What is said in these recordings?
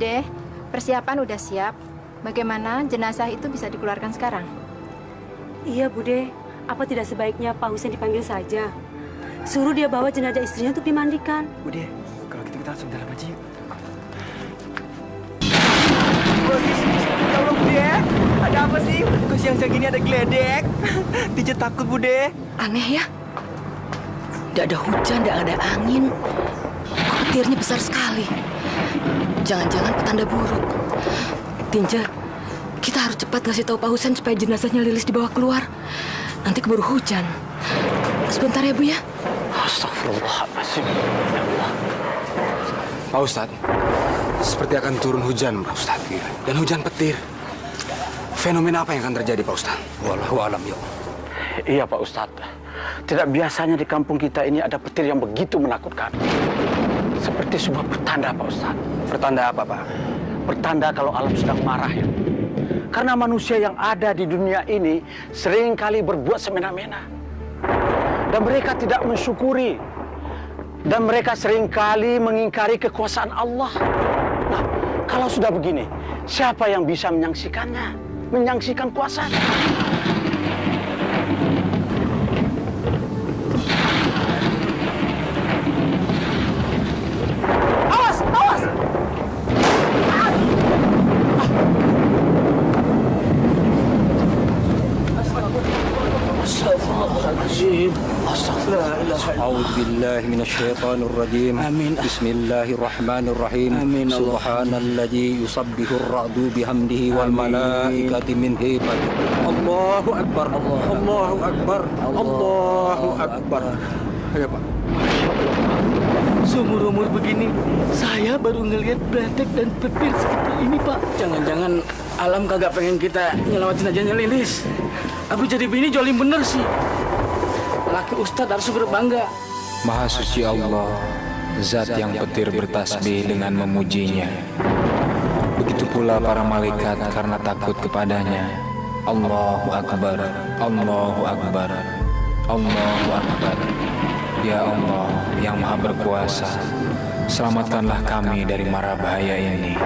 Bude, persiapan udah siap. Bagaimana jenazah itu bisa dikeluarkan sekarang? Iya, Bude. Apa tidak sebaiknya Pak Husin dipanggil saja? Suruh dia bawa jenazah istrinya untuk dimandikan. Bude, kalau gitu kita langsung dalam aja yuk. Ya Allah, Bude. Ada apa sih? Kok siang-siang gini ada geledek? Tija takut, Bude. Aneh ya. Tidak ada hujan, tidak ada angin. Kok petirnya besar sekali? Jangan-jangan petanda buruk. Tinja, kita harus cepat kasih tahu Pak Husin supaya jenazahnya Lilis dibawa keluar. Nanti keburu hujan. Sebentar ya, Bu ya. Astagfirullahaladzim. Ya Allah. Pak Ustadz, seperti akan turun hujan, Pak Ustadz. Dan hujan petir. Fenomena apa yang akan terjadi, Pak Ustadz? Wallahu alam ya. Iya, Pak Ustadz. Tidak biasanya di kampung kita ini ada petir yang begitu menakutkan. Seperti sebuah pertanda, Pak Ustadz. Pertanda apa, Pak? Pertanda kalau alam sedang marah ya. Karena manusia yang ada di dunia ini seringkali berbuat semena-mena. Dan mereka tidak mensyukuri. Dan mereka seringkali mengingkari kekuasaan Allah. Nah, kalau sudah begini, siapa yang bisa menyaksikannya? Menyaksikan kuasanya? Awas, awas! Astagfirullahaladzim. Astagfirullahaladzim. A'udzubillahi minasyaitonir rajim. Amin. Bismillahirrahmanirrahim. Amin. Subhanalladzi yusabbihu ar-ra'du bihamdihi wal malaikatu min hibati. Allahu akbar. Allahu akbar. Allahu akbar. Ayo, Pak. Seumur-umur begini, saya baru ngelihat beratek dan petir seperti ini, Pak. Jangan-jangan alam kagak pengen kita nyelamatin aja Lilis. Aku jadi bini jolim bener sih. Laki Ustadz harus berbangga. Maha suci Allah, zat yang petir bertasbih dengan memujinya. Begitu pula para malaikat karena takut kepadanya. Allahu Akbar, Allahu Akbar, Allahu Akbar. Ya Allah yang maha berkuasa, selamatkanlah kami dari mara bahaya ini.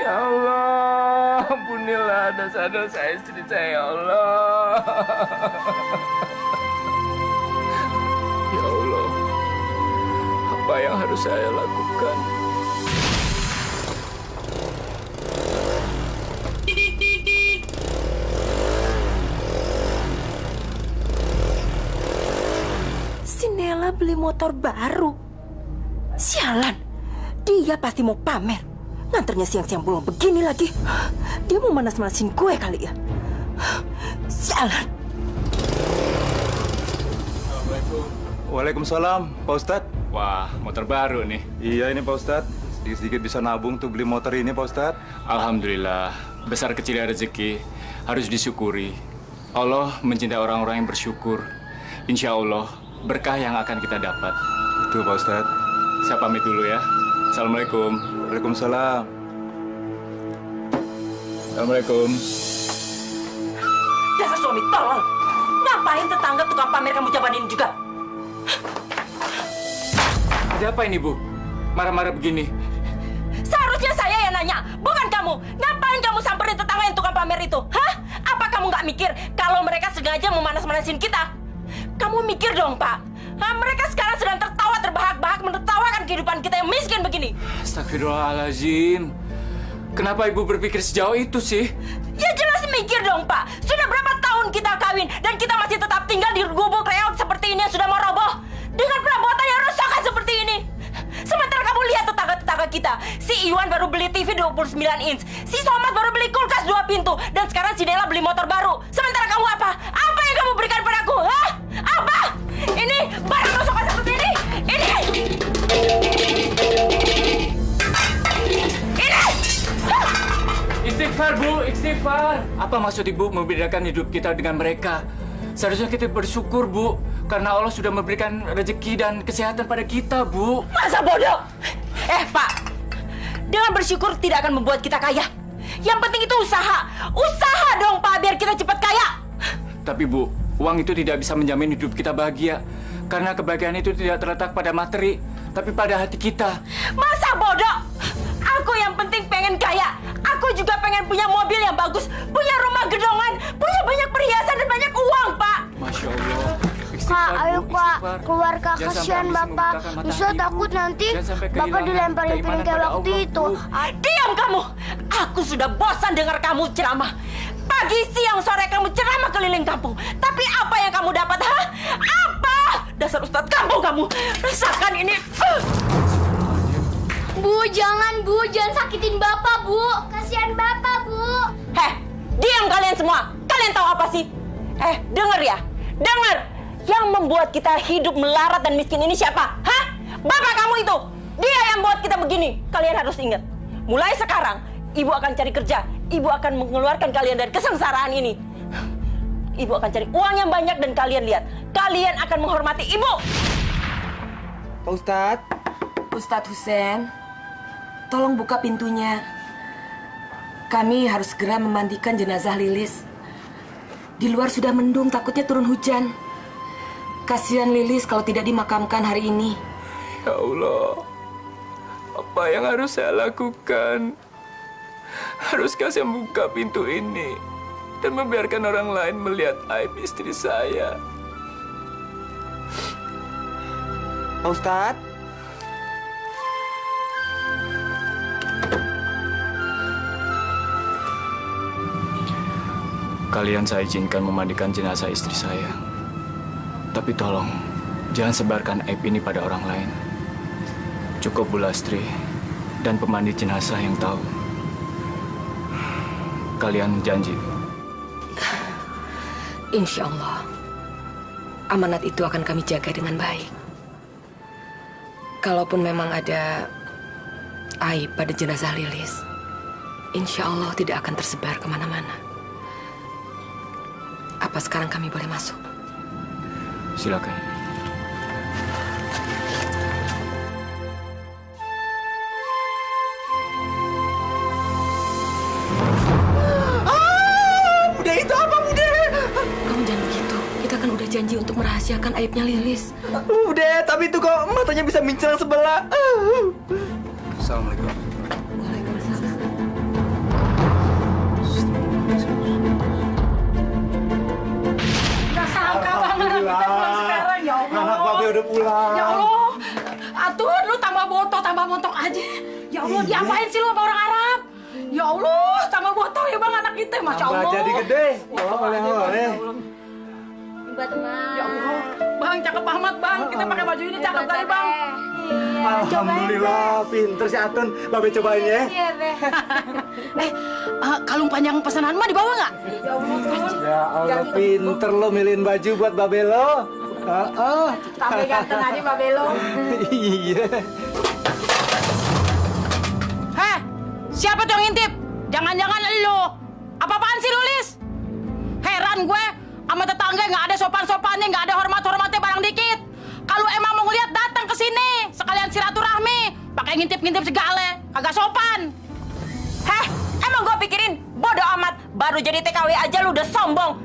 Ya Allah, ampunilah dosa-dosa istri saya, ya Allah. Ya Allah, apa yang harus saya lakukan? Si Nela beli motor baru. Sialan, dia pasti mau pamer. Nganternya siang-siang bolong begini lagi. Dia mau manas-manasin gue kali ya. Sialan. Assalamualaikum. Waalaikumsalam, Pak Ustadz. Wah, motor baru nih. Iya ini Pak Ustadz. Sedikit-sedikit bisa nabung tuh beli motor ini Pak Ustadz. Alhamdulillah, besar kecilnya rezeki harus disyukuri. Allah mencintai orang-orang yang bersyukur. Insya Allah berkah yang akan kita dapat. Betul, Pak Ustadz. Saya pamit dulu ya. Assalamualaikum. Waalaikumsalam. Assalamualaikum. Dasar suami tolol. Ngapain tetangga tukang pamer kamu jabanin juga? Ada apa ini, Bu? Marah-marah begini. Seharusnya saya yang nanya, bukan kamu. Ngapain kamu samperin tetangga yang tukang pamer itu? Hah? Apa kamu nggak mikir kalau mereka sengaja memanas-manasin kita? Kamu mikir dong, Pak. Nah, mereka sekarang sedang tertawa terbahak-bahak menertawakan kehidupan kita yang miskin begini. Astagfirullahaladzim. Kenapa Ibu berpikir sejauh itu sih? Ya jelas mikir dong, Pak. Sudah berapa tahun kita kawin dan kita masih tetap tinggal di gubuk reot seperti ini yang sudah mau roboh. Dengan perabotan yang rusak seperti ini. Sementara kamu lihat tetangga-tetangga kita. Si Iwan baru beli TV 29 inch. Si Somad baru beli kulkas 2 pintu. Dan sekarang si Nela beli motor baru. Sementara kamu apa? Apa yang kamu berikan padaku? Hah? Apa? Ini barang rosokan seperti ini. Ini. Istighfar, Bu, istighfar. Apa maksud Ibu membedakan hidup kita dengan mereka? Seharusnya kita bersyukur, Bu, karena Allah sudah memberikan rezeki dan kesehatan pada kita, Bu. Masa bodoh? Pak, dengan bersyukur tidak akan membuat kita kaya. Yang penting itu usaha. Usaha dong, Pak, biar kita cepat kaya. Tapi, Bu, uang itu tidak bisa menjamin hidup kita bahagia. Karena kebahagiaan itu tidak terletak pada materi, tapi pada hati kita. Masa bodoh? Aku yang penting pengen kaya. Aku juga pengen punya mobil yang bagus, punya rumah gedongan, punya banyak perhiasan dan banyak uang, Pak. Masya Allah. Kak, ayo Pak, keluar Kak, kasihan Bapak. Nusa takut nanti Bapak dilemparin piring kayak waktu itu. Diam kamu! Aku sudah bosan dengar kamu ceramah. Pagi, siang, sore kamu ceramah keliling kampung. Tapi apa yang kamu dapat, hah? Apa? Dasar ustadz kampung kamu. Rasakan ini. Bu, jangan sakitin Bapak, Bu. Kasihan Bapak, Bu. Diam kalian semua. Kalian tahu apa sih? Dengar ya. Dengar. Yang membuat kita hidup melarat dan miskin ini siapa? Hah? Bapak kamu itu. Dia yang buat kita begini. Kalian harus ingat. Mulai sekarang, Ibu akan cari kerja. Ibu akan mengeluarkan kalian dari kesengsaraan ini. Ibu akan cari uang yang banyak dan kalian lihat. Kalian akan menghormati Ibu. Pak Ustadz. Ustadz Hussein, tolong buka pintunya. Kami harus segera memandikan jenazah Lilis. Di luar sudah mendung, takutnya turun hujan. Kasihan Lilis kalau tidak dimakamkan hari ini. Ya Allah, apa yang harus saya lakukan? Haruskah saya buka pintu ini dan membiarkan orang lain melihat aib istri saya? Pak Ustadz. Kalian saya izinkan memandikan jenazah istri saya. Tapi tolong, jangan sebarkan aib ini pada orang lain. Cukup Bu Lastri dan pemandi jenazah yang tahu. Kalian janji? Insya Allah, amanat itu akan kami jaga dengan baik. Kalaupun memang ada aib pada jenazah Lilis, insya Allah tidak akan tersebar kemana-mana. Apa sekarang kami boleh masuk? Silakan. Bude itu apa, Bude? Kamu jangan begitu. Kita kan udah janji untuk merahasiakan aibnya Lilis. Bude, tapi itu kok matanya bisa mincang sebelah. Assalamualaikum. Anak Babe udah pulang. Ya Allah, atuh lu tambah botok aja. Ya Allah, diapain sih lu sama orang Arab? Ya Allah, tambah botok ya bang anak kita, masya Allah. Tambah jadi gede. Oleh. Ya Allah, bang cakep amat bang. Kita pakai baju ini cakep kali bang. Alhamdulillah, pinter si Atun. Babe cobain ya. Kalung panjang pesanan mah dibawa nggak? Ya Allah, pinter lo milihin baju buat Babe lo. Tapi ganteng aja Mbak Belo. Iya. Siapa tuh yang ngintip? Jangan-jangan elo. Apa-apaan sih lu, Lis? heran gue. Sama tetangga nggak ada sopan-sopannya, nggak ada hormat-hormatnya barang dikit. Kalau emang mau ngeliat datang ke sini, sekalian silaturahmi, pakai ngintip-ngintip segala, kagak sopan. Heh, emang gue pikirin bodoh amat, baru jadi TKW aja lu udah sombong.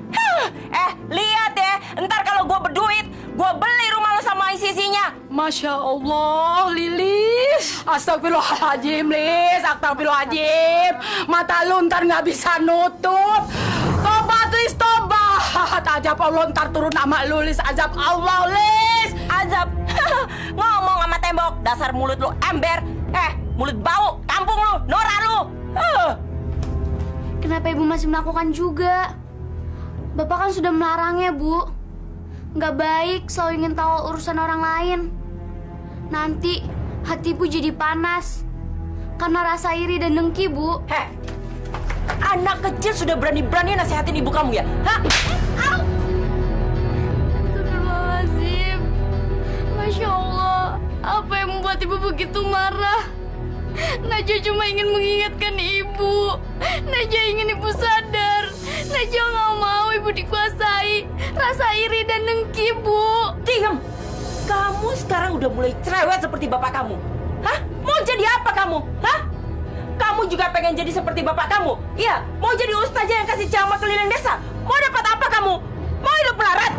Lihat ya, ntar kalau gue berduit, gue beli rumah lu sama isi-isinya. Masya Allah, Lilis. Astagfirullahaladzim, Lis. Astagfirullahaladzim. Mata lu ntar nggak bisa nutup. Tobat, Lis, tobat. Azab Allah ntar turun sama lu, Lis. Azab Allah, Lis. Azab. Ngomong sama tembok, dasar mulut lu ember. Mulut bau, kampung lu, norak lu. Kenapa Ibu masih melakukan juga? Bapak kan sudah melarangnya, Bu. Nggak baik selalu ingin tahu urusan orang lain. Nanti hati Ibu jadi panas karena rasa iri dan dengki, Bu. Anak kecil sudah berani-berani nasihatin ibu kamu ya? Hah? Astagfirullahaladzim. Masya Allah, apa yang membuat Ibu begitu marah? Najwa cuma ingin mengingatkan Ibu. Najwa ingin Ibu sadar. Najwa nggak mau Ibu dikuasai rasa iri dan dengki, Bu. Diam! Kamu sekarang udah mulai cerewet seperti bapak kamu. Hah? Mau jadi apa kamu? Hah? Kamu juga pengen jadi seperti bapak kamu? Iya, mau jadi ustazah yang kasih ceramah keliling desa? Mau dapat apa kamu? Mau hidup melarat?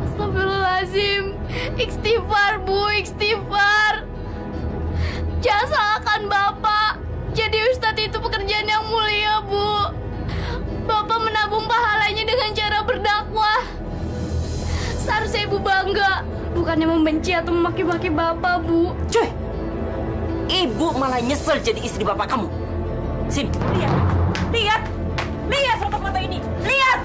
Astagfirullahaladzim. Istighfar, Bu, istighfar. Jangan salahkan Bapak. Jadi ustadz itu pekerjaan yang mulia, Bu. Bapak menabung pahalanya dengan cara berdakwah. Seharusnya Ibu bangga, bukannya membenci atau memaki-maki Bapak, Bu. Cuy, Ibu malah nyesel jadi istri bapak kamu. Sini, lihat. Lihat. Lihat foto-foto ini. Lihat.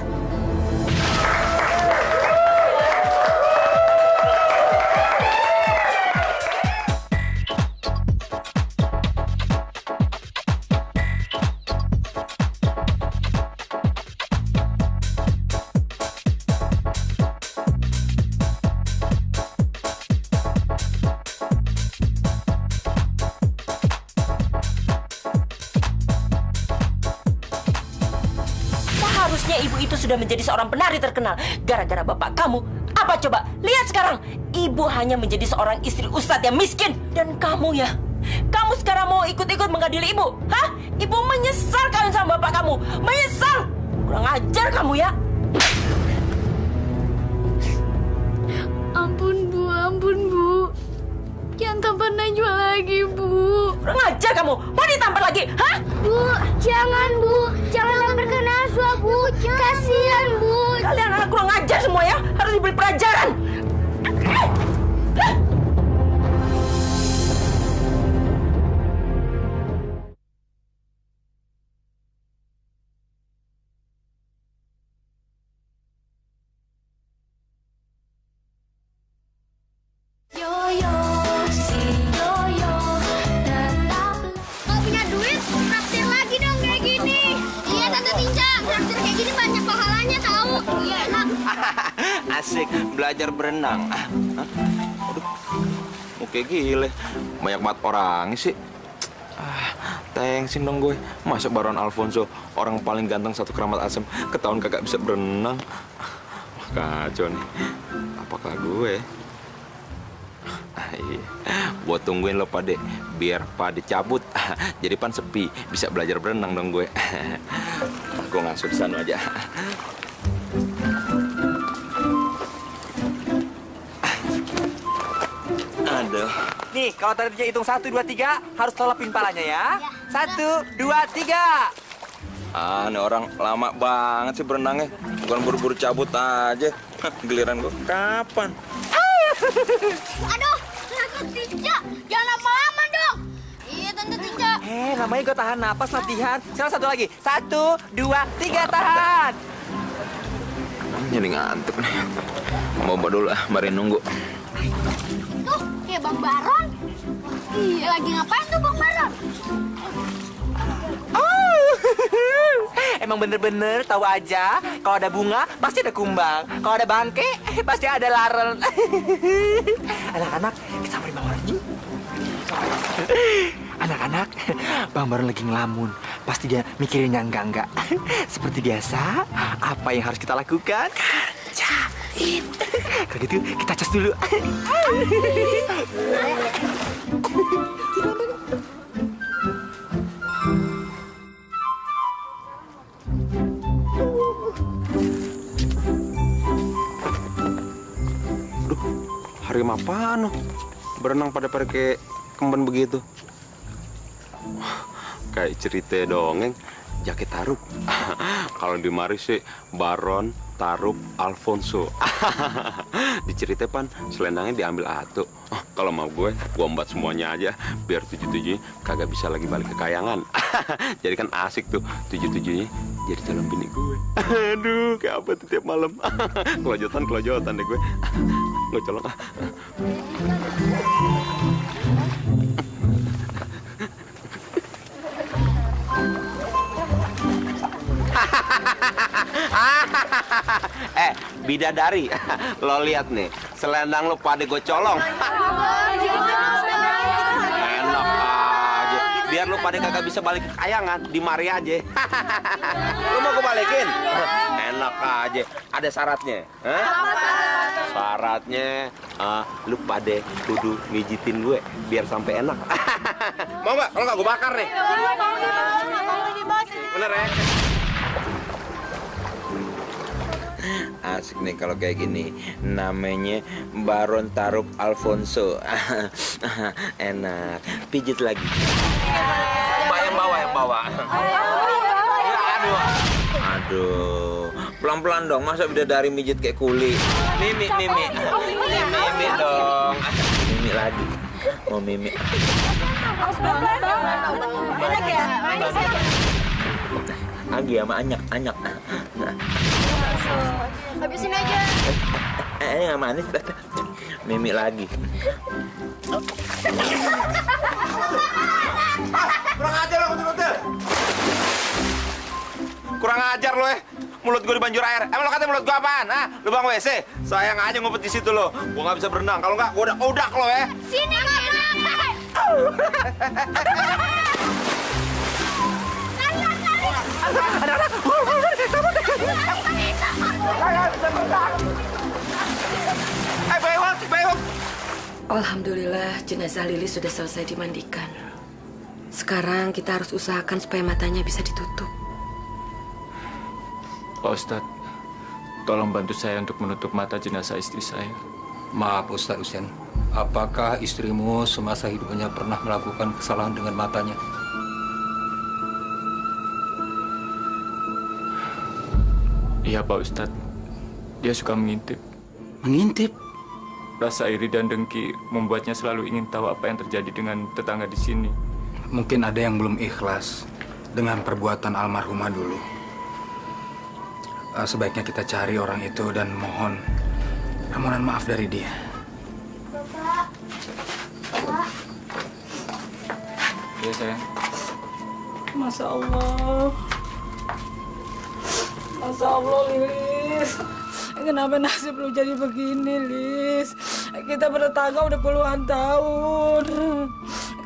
Ibu itu sudah menjadi seorang penari terkenal gara-gara bapak kamu. Apa coba? Lihat sekarang, ibu hanya menjadi seorang istri ustadz yang miskin. Dan kamu ya, kamu sekarang mau ikut-ikut mengadili ibu? Hah? Ibu menyesal kawin sama bapak kamu. Menyesal. Kurang ajar kamu ya. Ampun, Bu, ampun, Bu. Jangan tampar Najwa lagi, Bu. Kurang ajar kamu. Mau ditampar lagi? Hah? Bu, jangan, Bu. Jangan tampar ke Najwa, Bu. Kasihan, Bu. Kalian anak kurang ajar semua ya. Harus diberi pelajaran. Asik, belajar berenang. Aduh, oke gile. Banyak banget orang sih. Thanksin dong gue. Masa Baron Alfonso, orang paling ganteng satu Keramat Asem, ketahuan kagak bisa berenang. Kacau nih. Apakah gue? Buat tungguin lo Pade, biar Pade cabut. Jadi pan sepi, bisa belajar berenang dong gue. Gue ngasuh di sana aja. Aduh. Nih, kalau tadinya hitung 1, 2, 3, harus lelapin palanya ya. 1, 2, 3. Ini orang lama banget sih berenangnya. Bukan buru-buru cabut aja. Giliran gue kapan? Aduh, Tante Tinja, jangan lama-lama dong. Iya, Tante Tinja. Namanya gue tahan napas latihan. Sekarang satu lagi. 1, 2, 3, tahan. Jadi ngantuk nih. Mau dulu lah, mari nunggu. Tuh, kayak Bang Baron. Iya, lagi ngapain tuh Bang Baron? Emang bener-bener tahu aja, kalau ada bunga pasti ada kumbang, kalau ada bangke pasti ada larel. Anak-anak, kita samperin Bang Baron. Anak-anak, Bang Baron lagi ngelamun. pasti dia mikirin yang enggak. Seperti biasa, apa yang harus kita lakukan? Kerjain. Kalau gitu, kita cas dulu. Harim apaan? Berenang pada kayak kemben begitu. Kayak cerita dongeng, jaket tarup. Kalau di mari sih Baron Tarup Alfonso. Diceritakan selendangnya diambil atu. Kalau mau gue embat semuanya aja biar 7-7-nya kagak bisa lagi balik ke kayangan. Jadi kan asik tuh 7-7-nya jadi calon bini gue. Aduh, kayak apa tuh tiap malam. Kelojotan deh gue. Gue colok ah. Bidadari, lo lihat nih, selendang lo pada gue colong. Enak aja, biar lo pada kagak bisa balik ke kayangan, di mari aja. Lo mau gue balikin? Enak aja, ada syaratnya. Syaratnya, lo pada kudu mijitin gue, biar sampai enak. Mau nggak? Kalau nggak gue bakar nih. Bener ya? Asik nih kalau kayak gini. Namanya Baron Tarup Alfonso. Enak. Pijit lagi. Yang bawa. Aduh. Pelan-pelan dong. Masa bidadari mijit kayak kuli. Mimi dong. Mimi lagi. Mau mimi. Enak ya? Agi sama anyak. Nah. Habisin aja. Yang manis. Mimi lagi. Kurang ajar lo, kutil. Kurang ajar lo Mulut gue dibanjur air. Emang lo katanya mulut gue apaan? Lubang WC? Sayang aja ngumpet di situ lo. Gue nggak bisa berenang. Kalau nggak, gue udah udak lo ya. Sini kakak. Alhamdulillah jenazah Lili sudah selesai dimandikan. Sekarang kita harus usahakan supaya matanya bisa ditutup. Pak Ustadz, tolong bantu saya untuk menutup mata jenazah istri saya. Maaf Ustadz Husain, apakah istrimu semasa hidupnya pernah melakukan kesalahan dengan matanya? Iya Pak Ustadz, dia suka mengintip. Mengintip? Rasa iri dan dengki membuatnya selalu ingin tahu apa yang terjadi dengan tetangga di sini. Mungkin ada yang belum ikhlas dengan perbuatan almarhumah dulu. Sebaiknya kita cari orang itu dan mohon permohonan maaf dari dia. Bapak. Iya sayang. Masya Allah. Masya Allah, Lilis. Kenapa nasib lu jadi begini, Lis? Kita bertetangga udah puluhan tahun.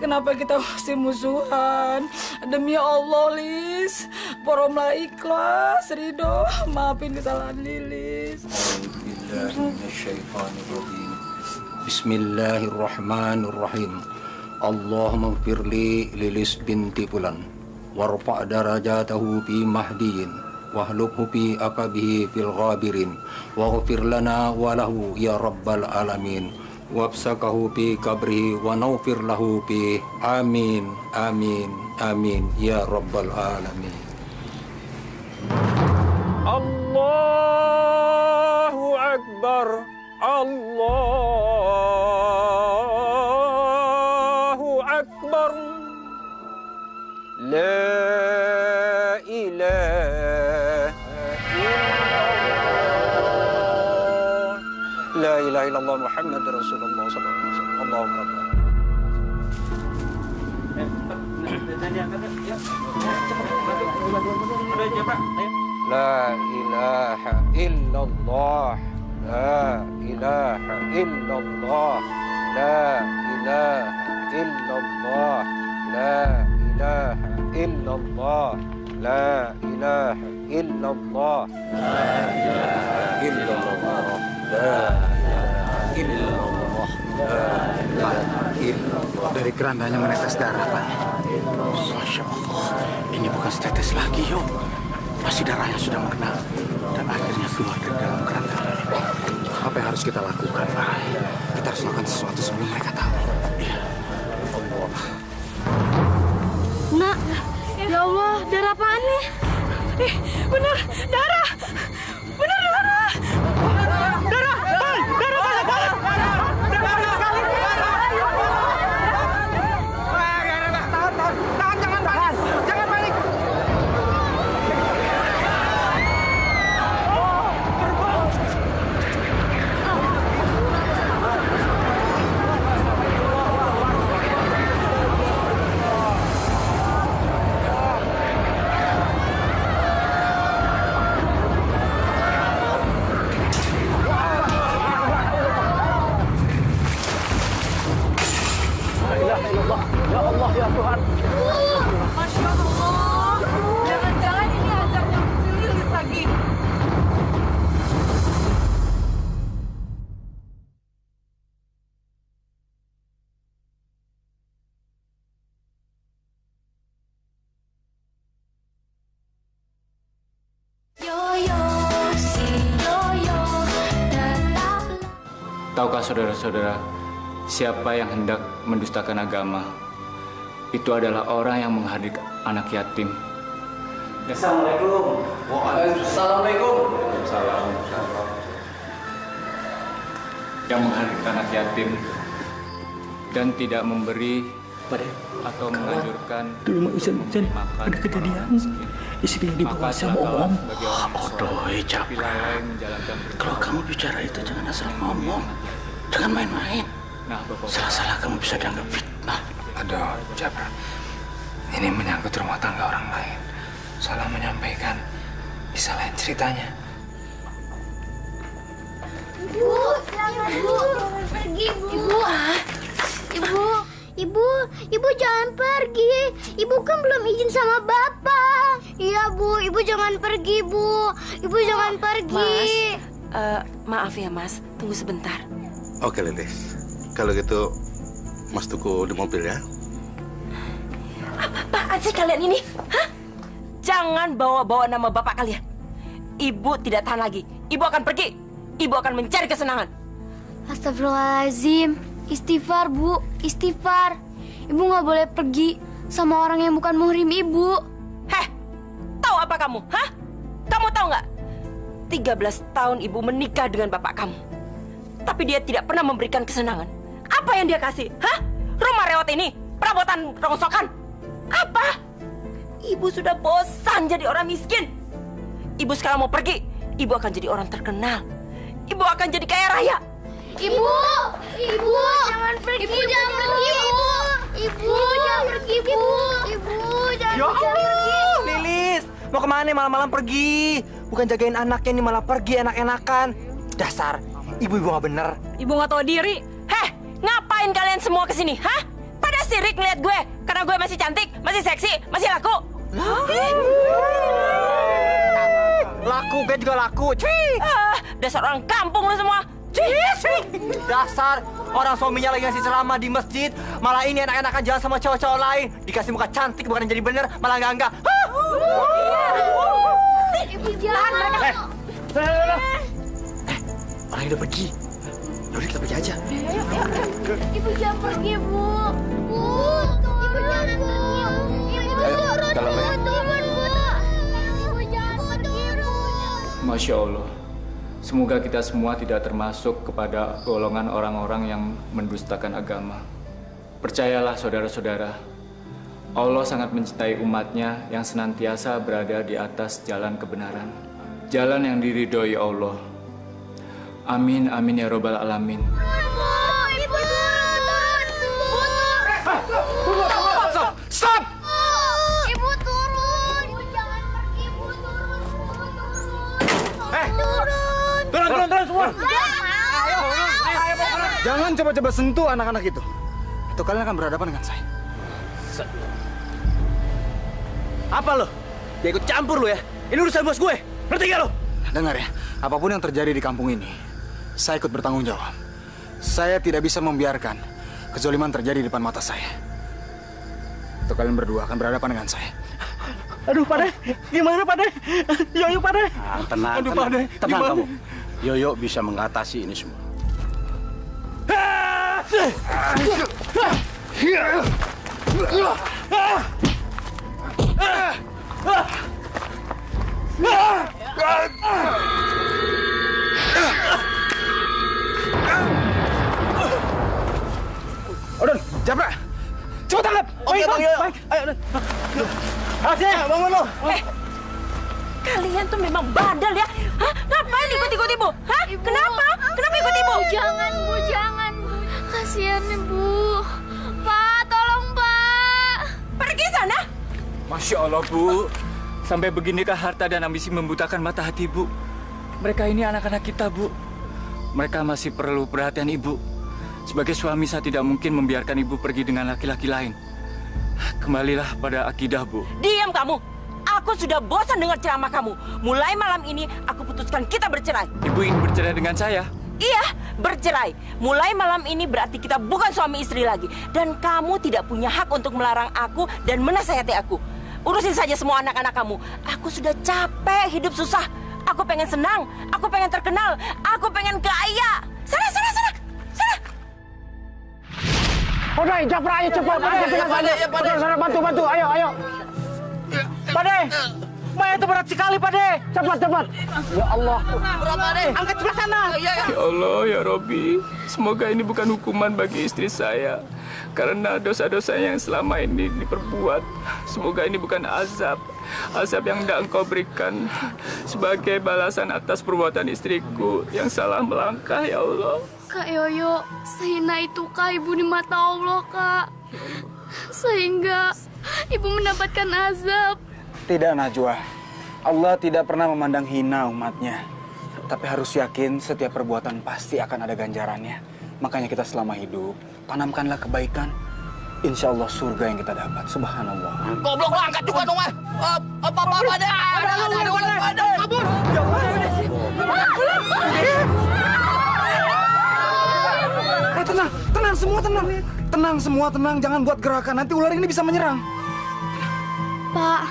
Kenapa kita masih musuhan? Demi Allah, Lis. Poromlah ikhlas, ridho. Maafin kesalahan Lilis. Bismillahirrahmanirrahim. Allahumma firli Lilis binti Fulan. Warfa' darajatahu fi mahdiyin. Wahlukhu fi aqabihi fil ghabirin waghfir lana wa lahu ya rabbal alamin wabsakahu fi qabrihi wa nawfir lahu fi amin amin amin ya rabbal alamin. Allahu akbar, Allahu akbar, la ilaha La ilaha illallah Muhammad Rasulullah sallallahu alaihi wasallam. Allahu akbar. La ilaha illallah. La ilaha illallah. La ilaha illallah. La ilaha illallah, la ilaha illallah, la ilaha illallah, la ilaha illallah, la ilaha illallah. Dari kerandanya menetes darah, Pak. Masya Allah, ini bukan setetes lagi, yo. Pasti darahnya sudah mengenal dan akhirnya keluar dari dalam keranda. Apa yang harus kita lakukan, Pak? Kita harus lakukan sesuatu sebelum mereka tahu. Iya. Allah. Nak, ya Allah, darah apaan nih? Bener, darah! Bener, darah! Darah! Darah banyak banget! Darah banyak sekali! Tahan, jangan tahan! Jangan panik! Ya Allah, ya Tuhan. Masya Allah. Jangan-jangan ini azabnya Lilis lagi. Tahukah saudara-saudara, siapa yang hendak mendustakan agama, itu adalah orang yang menghadik anak yatim. Assalamualaikum. Waalaikumsalam. Yang menghadik anak yatim dan tidak memberi atau menganjurkan dulu hujan ada kejadian istrinya dibawa sama Om. Aduh, Jabra. Kalau kamu bicara itu jangan asal ngomong, jangan main-main. Salah-salah kamu bisa dianggap fitnah. Aduh, Jabra, ini menyangkut rumah tangga orang lain. Salah menyampaikan, bisa lain ceritanya. Ibu, jangan pergi, Bu. Ibu jangan pergi. Ibu kan belum izin sama Bapak. Iya, Bu, Ibu jangan pergi, Bu. Ibu jangan pergi. Mas, maaf ya, Mas. Tunggu sebentar. Oke, Lilis. Kalau gitu, Mas tunggu di mobil ya. Apaan sih kalian ini? Hah? Jangan bawa-bawa nama bapak kalian. Ibu tidak tahan lagi. Ibu akan pergi. Ibu akan mencari kesenangan. Astagfirullahaladzim. Istighfar, Bu. Istighfar. Ibu nggak boleh pergi sama orang yang bukan muhrim Ibu. Heh, tahu apa kamu? Hah? Kamu tahu nggak? 13 tahun Ibu menikah dengan bapak kamu. Tapi dia tidak pernah memberikan kesenangan. Apa yang dia kasih? Hah? Rumah rewot ini? Perabotan rongsokan? Apa? Ibu sudah bosan jadi orang miskin. Ibu sekarang mau pergi. Ibu akan jadi orang terkenal. Ibu akan jadi kaya raya. Ibu jangan pergi. Ibu jangan pergi, Bu. Ibu jangan pergi, Bu. Ibu jangan pergi. Lilis, mau kemana malam-malam pergi? Bukan jagain anaknya nih, malah pergi enak-enakan. Dasar, ibu-ibu nggak bener. Ibu nggak tahu diri. Heh, ngapain kalian semua kesini? Hah? Pada sirik ngeliat gue karena gue masih cantik, masih seksi, masih laku. Laku, gue juga laku. Dasar orang kampung lu semua. Dasar orang suaminya lagi ngasih ceramah di masjid, malah ini enak-enakan jalan sama cowok-cowok lain. Dikasih muka cantik bukan jadi bener, malah enggak. Ibu jangan. Orang udah pergi. Yaudah kita pergi aja. Ibu jangan pergi, Bu. Ibu jangan pergi. Ibu turun, Bu. Ibu jangan pergi, Bu. Masya Allah. Semoga kita semua tidak termasuk kepada golongan orang-orang yang mendustakan agama. Percayalah saudara-saudara, Allah sangat mencintai umatnya yang senantiasa berada di atas jalan kebenaran. Jalan yang diridhoi Allah. Amin, amin ya robbal alamin. Ibu turun. Stop! Ibu turun. Ibu jangan pergi, Bu. Turun. Turun semua. Jangan coba-coba sentuh anak-anak itu. Atau kalian akan berhadapan dengan saya. Apa lo? Dia ikut campur lo ya? Ini urusan bos gue. Ngerti gak lo? Dengar ya, apapun yang terjadi di kampung ini, saya ikut bertanggung jawab. Saya tidak bisa membiarkan kezaliman terjadi di depan mata saya. Untuk kalian berdua akan berhadapan dengan saya. Aduh, Pak De. Gimana, Pak De? Yoyo, Pak De. Tenang, Aduh, tenang. Pak De. Tenang Gimana? kamu. Yoyo bisa mengatasi ini semua. Odon, Japra, cepat tangkap. Oke, Bang Yoyo. Baik. Ayo, Asya, bangun lo. Kalian tuh memang bandel ya. Hah? Ngapain ikut-ikut ibu? Hah? Kenapa? Kenapa ikut ibu? Jangan, Bu, jangan. Kasihan Ibu. Pak, tolong, Pak. Pergi sana. Masya Allah, Bu. Sampai beginikah harta dan ambisi membutakan mata hati Ibu? Mereka ini anak-anak kita, Bu. Mereka masih perlu perhatian Ibu. Sebagai suami, saya tidak mungkin membiarkan Ibu pergi dengan laki-laki lain. Kembalilah pada akidah, Bu. Diam kamu. Aku sudah bosan dengar ceramah kamu. Mulai malam ini, aku putuskan kita bercerai. Ibu ingin bercerai dengan saya? Iya, bercerai. Mulai malam ini berarti kita bukan suami istri lagi. Dan kamu tidak punya hak untuk melarang aku dan menasihati aku. Urusin saja semua anak-anak kamu. Aku sudah capek hidup susah. Aku pengen senang, aku pengen terkenal, aku pengen kaya. Sana, sana, sana, sana. Udah, Japra, ayo cepat. Sana, bantu, ayo, ayo. Pak De, Maya itu berat sekali, Pak De. Cepat. Ya Allah. Angkat sebelah sana. Ya Allah, ya Robi. Semoga ini bukan hukuman bagi istri saya. Karena dosa-dosa yang selama ini diperbuat. Semoga ini bukan azab. Azab yang hendak Engkau berikan sebagai balasan atas perbuatan istriku yang salah melangkah, ya Allah. Kak Yoyo, sehina itukah Ibu di mata Allah, Kak? Sehingga Ibu mendapatkan azab. Tidak, Najwa. Allah tidak pernah memandang hina umatnya. Tapi harus yakin setiap perbuatan pasti akan ada ganjarannya. Makanya kita selama hidup, tanamkanlah kebaikan. Insya Allah surga yang kita dapat. Subhanallah. Goblok lo, angkat juga dong, Apa-apa, ada. Kabur. Tenang semua, tenang. Tenang semua, tenang. Jangan buat gerakan. Nanti ular ini bisa menyerang. Pak,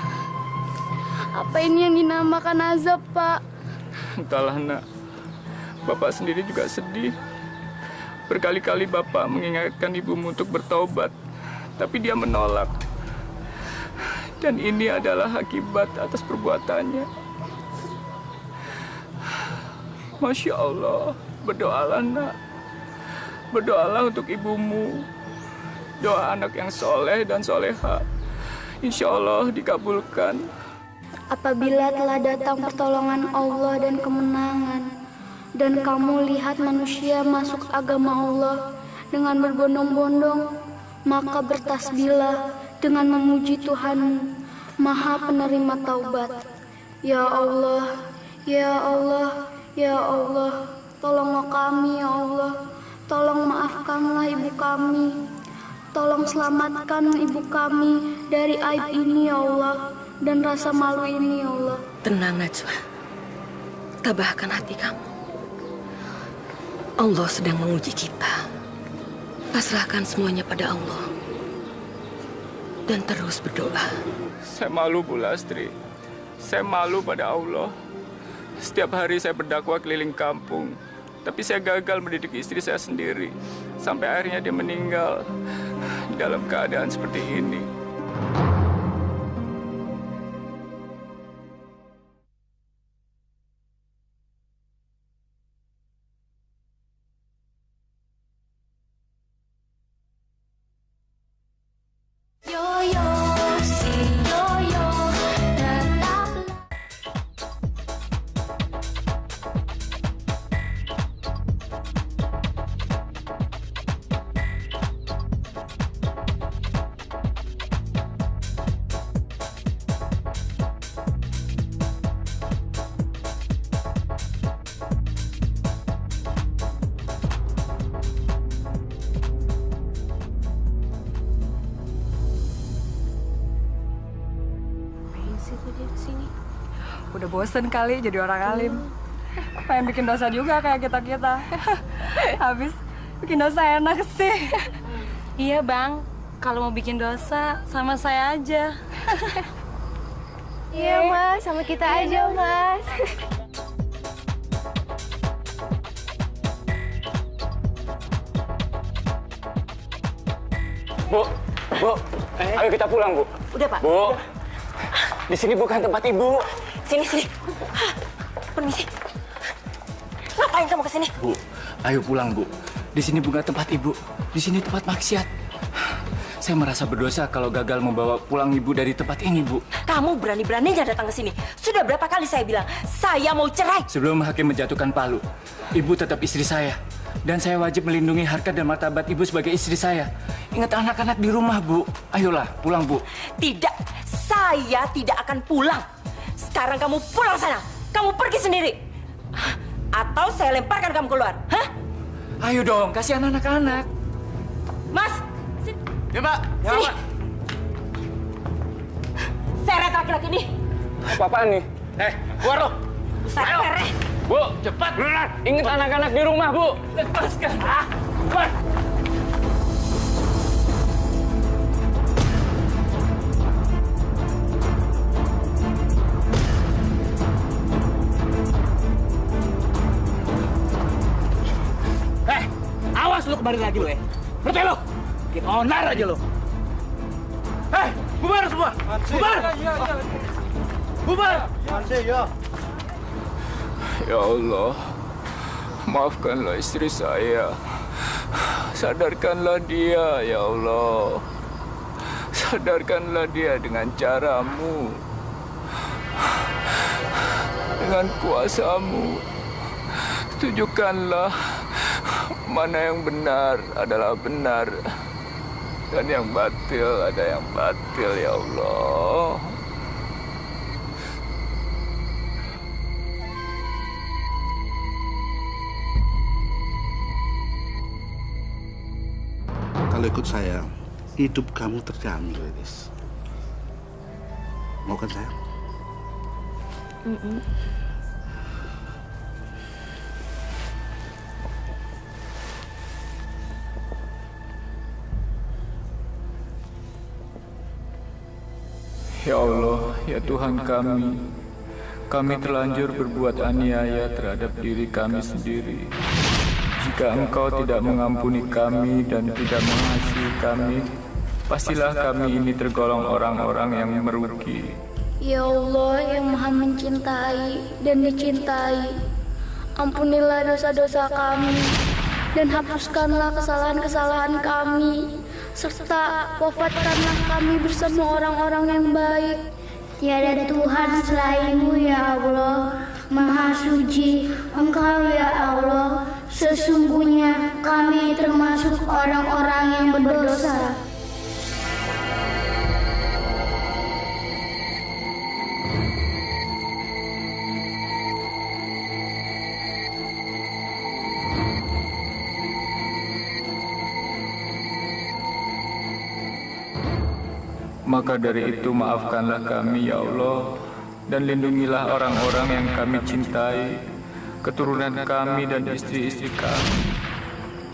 apa ini yang dinamakan azab, Pak? Entahlah, Nak. Bapak sendiri juga sedih. Berkali-kali Bapak mengingatkan ibumu untuk bertaubat, tapi dia menolak. Dan ini adalah akibat atas perbuatannya. Masya Allah, berdoalah, Nak. Berdoalah untuk ibumu. Doa anak yang soleh dan soleha, insya Allah dikabulkan. Apabila telah datang pertolongan Allah dan kemenangan, dan kamu lihat manusia masuk agama Allah dengan berbondong-bondong, maka bertasbihlah dengan memuji Tuhan Maha Penerima Taubat. Ya Allah, ya Allah, ya Allah, tolonglah kami, ya Allah. Tolong maafkanlah ibu kami. Tolong selamatkan ibu kami dari aib ini, ya Allah, dan rasa malu ini, ya Allah. Tenang, Najwa. Tabahkan hati kamu. Allah sedang menguji kita. Pasrahkan semuanya pada Allah. Dan terus berdoa. Saya malu, Bu Lastri. Saya malu pada Allah. Setiap hari saya berdakwah keliling kampung. Tapi saya gagal mendidik istri saya sendiri. Sampai akhirnya dia meninggal dalam keadaan seperti ini. bosen kali jadi orang alim. Pengen bikin dosa juga kayak kita-kita. Habis bikin dosa enak sih. Iya bang, kalau mau bikin dosa sama saya aja. Iya mas, sama kita aja mas. Bu, ayo kita pulang, Bu. Udah, Pak. Bu, di sini bukan tempat Ibu. Sini. Permisi. Ngapain kamu kesini? Bu, ayo pulang, Bu. Di sini bukan tempat Ibu. Di sini tempat maksiat. Saya merasa berdosa kalau gagal membawa pulang Ibu dari tempat ini, Bu. Kamu berani-beraninya datang ke sini. Sudah berapa kali saya bilang, saya mau cerai. Sebelum hakim menjatuhkan palu, Ibu tetap istri saya. Dan saya wajib melindungi harkat dan martabat Ibu sebagai istri saya. Ingat anak-anak di rumah, Bu. Ayolah, pulang, Bu. Tidak, saya tidak akan pulang. Sekarang kamu pulang sana. Kamu pergi sendiri. Atau saya lemparkan kamu keluar. Hah? Ayo dong, kasihan anak-anak. Mas, sini. Ya, Mbak. Ya, sini. Mbak. Seret laki-laki ini. Apa-apaan nih? Keluar lo. Seret. Bu, cepat. Ingat anak-anak di rumah, Bu. Lepaskan. Keluar. Awas lu kembali lagi lu ya. Ngerti lu? Kita onar aja lu. Bubar semua. Bubar. Bubar. Ya Allah, maafkanlah istri saya. Sadarkanlah dia, ya Allah. Sadarkanlah dia dengan caramu. Dengan kuasamu. Tunjukkanlah mana yang benar adalah benar. Dan yang batil ada yang batil, ya Allah. Kalau ikut saya, hidup kamu terjamin, Lilis. Mau kan sayang? Ya Allah, ya Tuhan kami terlanjur berbuat aniaya terhadap diri kami sendiri. Jika Engkau tidak mengampuni kami dan tidak mengasihi kami, pastilah kami ini tergolong orang-orang yang merugi. Ya Allah yang maha mencintai dan dicintai, ampunilah dosa-dosa kami dan hapuskanlah kesalahan-kesalahan kami, serta wafatkanlah kami bersama orang-orang yang baik. Tiada Tuhan selainmu ya Allah, Maha Suci Engkau ya Allah. Sesungguhnya kami termasuk orang-orang yang berdosa. Maka dari itu maafkanlah kami ya Allah, dan lindungilah orang-orang yang kami cintai, keturunan kami dan istri-istri kami.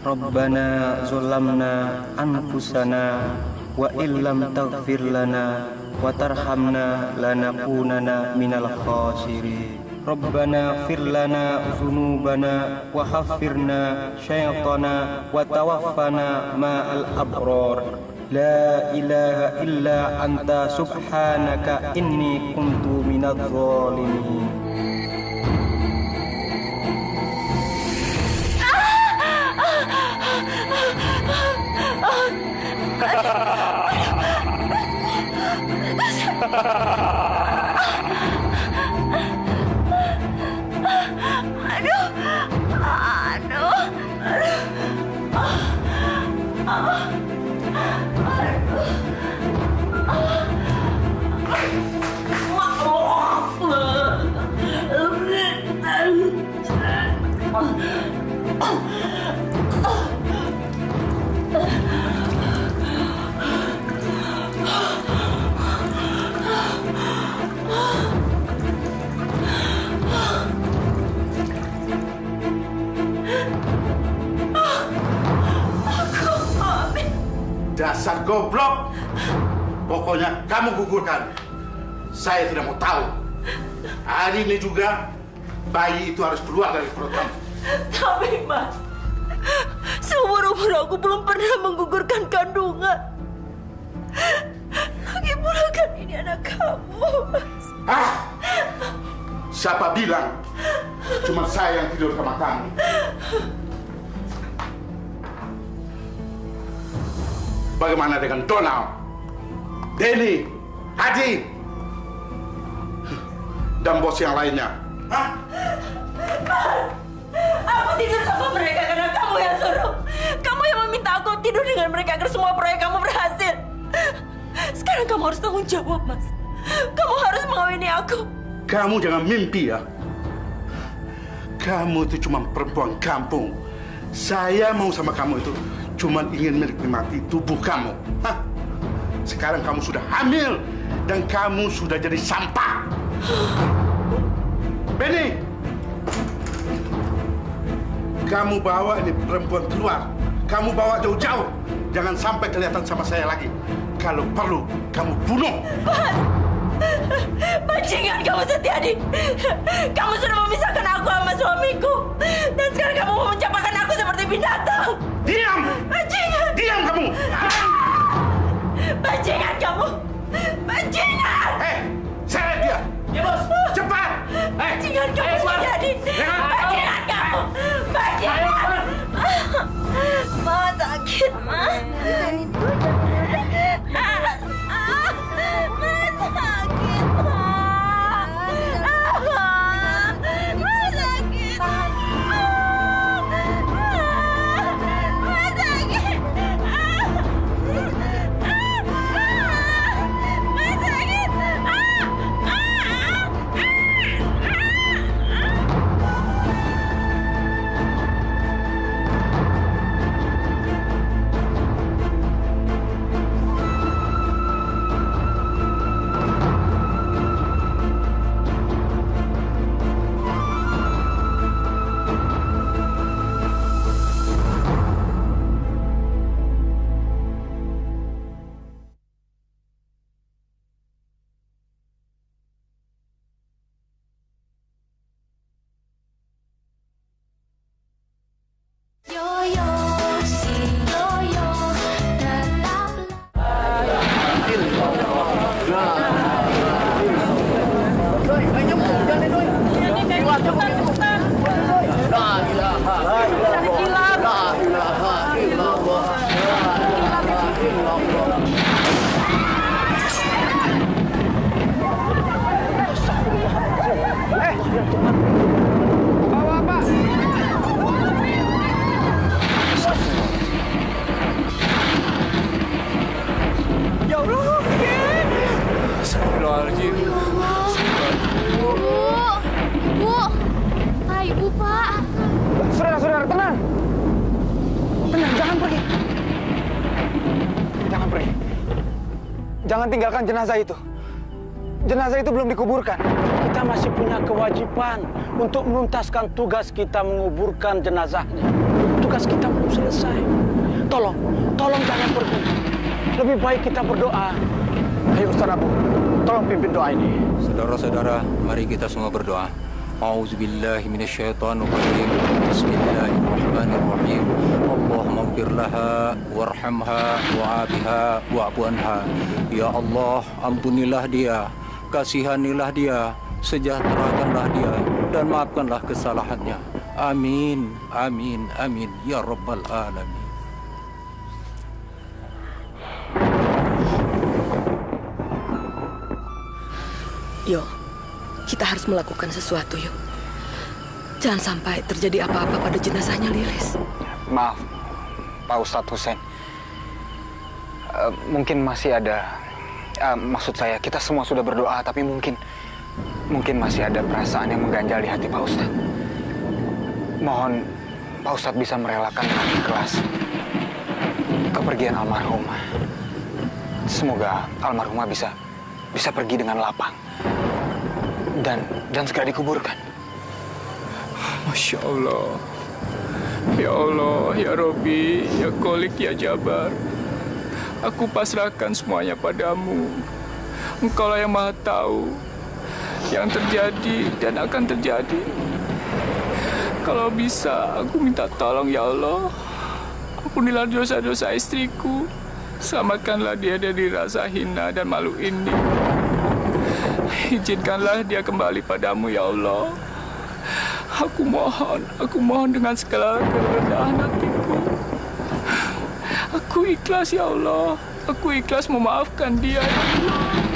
Rabbana zulamna anfusana wa illam taghfir lana wa tarhamna lanakunanna minal khasirin. Rabbana fir lana dzunubana wa haffirna syaitana wa tawaffana ma'al abrar. La ilaha illa anta subhanaka inni kuntu minadh dhalimin. Dasar goblok. Pokoknya kamu gugurkan. Saya tidak mau tahu. Hari ini juga bayi itu harus keluar dari perut kamu. Tapi Mas, seumur-umur aku belum pernah menggugurkan kandungan. Lagi pula kan ini anak kamu, Mas. Siapa bilang? Cuma saya yang tidur sama kamu. Bagaimana dengan Donald, Denny, Haji, dan bos yang lainnya? Aku tidur sama mereka karena kamu yang suruh. Kamu yang meminta aku tidur dengan mereka agar semua proyek kamu berhasil. Sekarang kamu harus tanggung jawab, Mas. Kamu harus mengawini aku. Kamu jangan mimpi ya. Kamu itu cuma perempuan kampung. Saya mau sama kamu itu cuma ingin menikmati tubuh kamu. Sekarang kamu sudah hamil dan kamu sudah jadi sampah. Benny, kamu bawa ini perempuan keluar. Kamu bawa jauh-jauh. Jangan sampai kelihatan sama saya lagi. Kalau perlu, kamu bunuh. Bajingan kamu, Setiadi. Kamu sudah memisahkan aku sama suamiku. Dan sekarang kamu mau mencapakan aku seperti binatang. Diam! Bajingan! Diam kamu! Bajingan kamu! Bajingan! Seret dia! Ya, Bos! Cepat! Bajingan kamu, Setiadi! Bajingan kamu! Bajingan! Ma, sakit, Ma. Jangan tinggalkan jenazah itu. Jenazah itu belum dikuburkan. Kita masih punya kewajiban untuk menuntaskan tugas kita menguburkan jenazahnya. Tugas kita belum selesai. Tolong jangan pergi. Lebih baik kita berdoa. Ayo Ustaz Abu, tolong pimpin doa ini. Saudara-saudara, mari kita semua berdoa. A'udzubillahi minasyaitonirrajim. Bismillahirrahmanirrahim. Allahumma ighfir laha warhamha wa'afiha wa'fu anha. Ya Allah, ampunilah dia, kasihanilah dia, sejahterakanlah dia, dan maafkanlah kesalahannya. Amin, amin, amin, ya Rabbal Alamin. Yo, kita harus melakukan sesuatu, yuk. Jangan sampai terjadi apa-apa pada jenazahnya Lilis. Maaf, Pak Ustadz Hussein. Mungkin masih ada, maksud saya kita semua sudah berdoa, tapi mungkin masih ada perasaan yang mengganjal di hati Pak Ustadz. Mohon Pak Ustadz bisa merelakan dengan ikhlas kepergian almarhumah. Semoga almarhumah bisa pergi dengan lapang dan segera dikuburkan. Masya Allah. Ya Allah, ya Robbi, ya Kholik, ya Jabar. Aku pasrahkan semuanya padamu. Engkaulah yang Maha Tahu yang terjadi dan akan terjadi. Kalau bisa, aku minta tolong ya Allah. Ampunilah dosa-dosa istriku. Selamatkanlah dia dari rasa hina dan malu ini. Izinkanlah dia kembali padamu ya Allah. Aku mohon dengan segala kerendahan hatiku. Aku ikhlas ya Allah. Aku ikhlas memaafkan dia ya Allah.